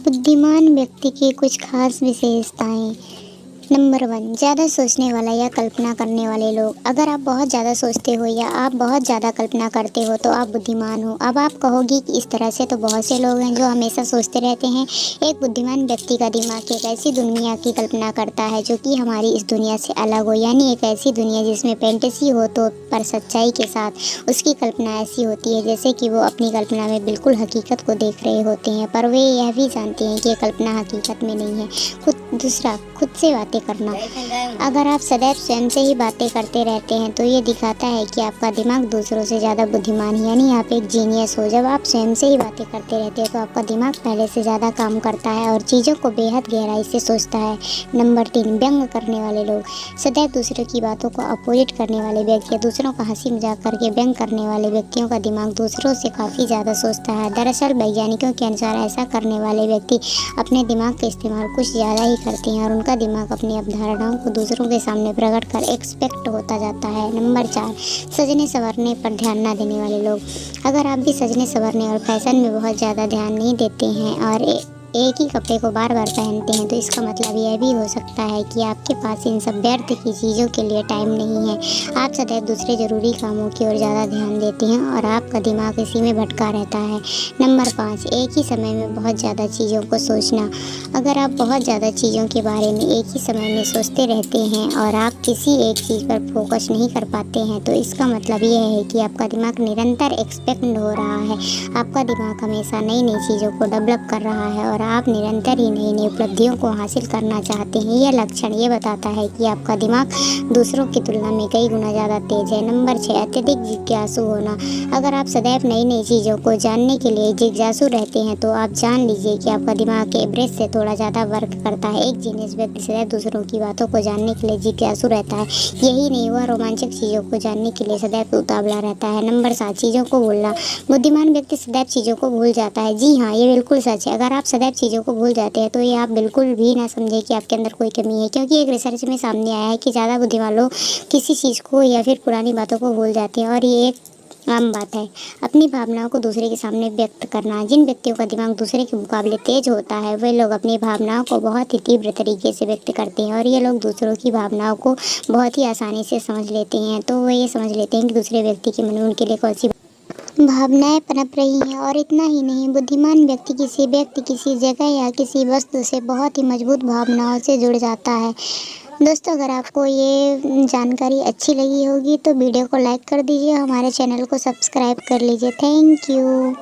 बुद्धिमान व्यक्ति की कुछ खास विशेषताएं। नंबर 1, ज़्यादा सोचने वाला या कल्पना करने वाले लोग। अगर आप बहुत ज़्यादा सोचते हो या आप बहुत ज़्यादा कल्पना करते हो तो आप बुद्धिमान हो। अब आप कहोगी कि इस तरह से तो बहुत से लोग हैं जो हमेशा सोचते रहते हैं। एक बुद्धिमान व्यक्ति का दिमाग एक ऐसी दुनिया की कल्पना करता है जो कि हमारी इस दुनिया से अलग हो, यानी एक ऐसी दुनिया जिसमें फैंटेसी हो तो पर सच्चाई के साथ उसकी कल्पना ऐसी होती है जैसे कि वो अपनी कल्पना में बिल्कुल हकीकत को देख रहे होते हैं, पर वे यह भी जानते हैं कि ये कल्पना हकीकत में नहीं है। खुद से बातें करना। अगर आप सदैव स्वयं से ही बातें करते रहते हैं तो ये दिखाता है कि आपका दिमाग दूसरों से ज़्यादा बुद्धिमान है, यानी आप एक जीनियस हो। जब आप स्वयं से ही बातें करते रहते हैं तो आपका दिमाग पहले से ज़्यादा काम करता है और चीज़ों को बेहद गहराई से सोचता है। नंबर 3, व्यंग करने वाले लोग। सदैव दूसरों की बातों को अपोजिट करने वाले व्यक्ति या दूसरों का हंसी मजाक करके व्यंग करने वाले व्यक्तियों का दिमाग दूसरों से काफ़ी ज़्यादा सोचता है। दरअसल वैज्ञानिकों के अनुसार ऐसा करने वाले व्यक्ति अपने दिमाग का इस्तेमाल कुछ ज़्यादा ही करते हैं और उनका दिमाग अपनी अवधारणाओं को दूसरों के सामने प्रकट कर एक्सपेक्ट होता जाता है। नंबर 4, सजने संवरने पर ध्यान न देने वाले लोग। अगर आप भी सजने संवरने और फैशन में बहुत ज़्यादा ध्यान नहीं देते हैं और एक ही कपड़े को बार बार पहनते हैं तो इसका मतलब यह भी हो सकता है कि आपके पास इन सब व्यर्थ की चीज़ों के लिए टाइम नहीं है। आप सदैव दूसरे ज़रूरी कामों की ओर ज़्यादा ध्यान देते हैं और आपका दिमाग इसी में भटका रहता है। नंबर 5, एक ही समय में बहुत ज़्यादा चीज़ों को सोचना। अगर आप बहुत ज़्यादा चीज़ों के बारे में एक ही समय में सोचते रहते हैं और आप किसी एक चीज़ पर फोकस नहीं कर पाते हैं तो इसका मतलब यह है कि आपका दिमाग निरंतर एक्सपेंड हो रहा है। आपका दिमाग हमेशा नई नई चीज़ों को डेवलप कर रहा है और आप निरंतर ही नई नई उपलब्धियों को हासिल करना चाहते हैं। यह लक्षण ये बताता है कि आपका दिमाग दूसरों की तुलना में कई गुना ज़्यादा तेज है। नंबर 6, अत्यधिक जिज्ञासु होना। अगर आप सदैव नई नई चीज़ों को जानने के लिए जिज्ञासु रहते हैं तो आप जान लीजिए कि आपका दिमाग एवरेज से थोड़ा ज़्यादा वर्क करता है। एक जीनियस व्यक्ति सदैव दूसरों की बातों को जानने के लिए जिज्ञासु रहता है। यही नहीं, वह रोमांचक चीज़ों को जानने के लिए सदैव उतावला रहता है। नंबर 7, चीज़ों को भूलना। बुद्धिमान व्यक्ति सदैव चीज़ों को भूल जाता है। जी हाँ, ये बिल्कुल सच है। अगर आप सदैव चीज़ों को भूल जाते हैं तो ये आप बिल्कुल भी ना समझें कि आपके अंदर कोई कमी है, क्योंकि एक रिसर्च में सामने आया है कि ज़्यादा बुद्धिमान लोग किसी चीज़ को या फिर पुरानी बातों को भूल जाते हैं और ये एक आम बात है। अपनी भावनाओं को दूसरे के सामने व्यक्त करना। जिन व्यक्तियों का दिमाग दूसरे के मुकाबले तेज होता है वे लोग अपनी भावनाओं को बहुत ही तीव्र तरीके से व्यक्त करते हैं और ये लोग दूसरों की भावनाओं को बहुत ही आसानी से समझ लेते हैं। तो वे ये समझ लेते हैं कि दूसरे व्यक्ति के मन में उनके लिए कौन सी भावनाएं पनप रही हैं। और इतना ही नहीं, बुद्धिमान व्यक्ति किसी जगह या किसी वस्तु से बहुत ही मजबूत भावनाओं से जुड़ जाता है। दोस्तों, अगर आपको ये जानकारी अच्छी लगी होगी तो वीडियो को लाइक कर दीजिए, हमारे चैनल को सब्सक्राइब कर लीजिए। Thank you.